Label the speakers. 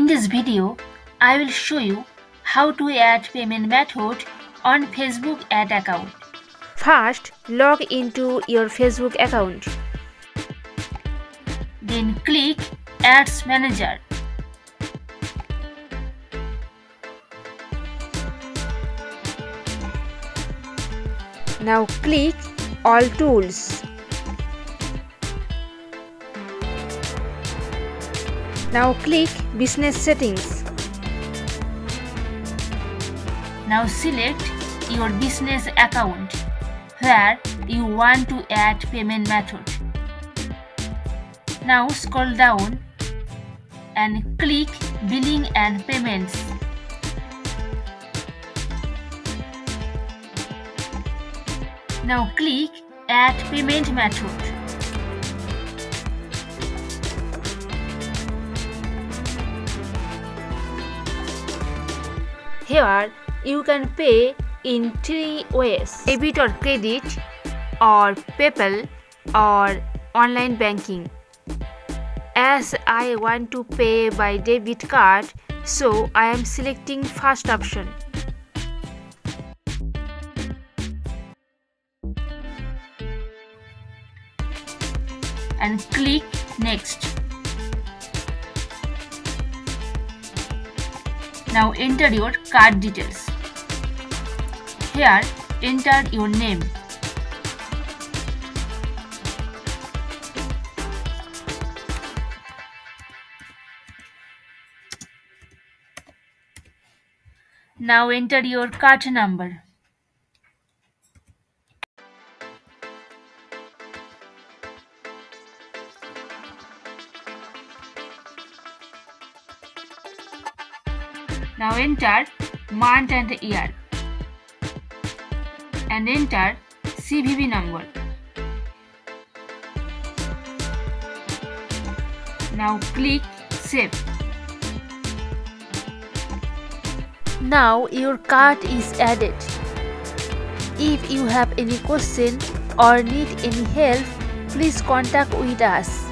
Speaker 1: In this video, I will show you how to add payment method on Facebook ad account.
Speaker 2: First, log into your Facebook account.
Speaker 1: Then click Ads Manager.
Speaker 2: Now click All Tools. Now click Business Settings.
Speaker 1: Now select your business account where you want to add payment method. Now scroll down and click Billing and Payments. Now click Add Payment Method.
Speaker 2: Here you can pay in 3 ways: debit or credit, or PayPal, or online banking. As I want to pay by debit card, so I am selecting first option.
Speaker 1: And click Next. Now enter your card details. Here, enter your name. Now enter your card number. Now enter month and year and enter CVV number. Now click Save.
Speaker 2: Now your card is added. If you have any question or need any help, please contact with us.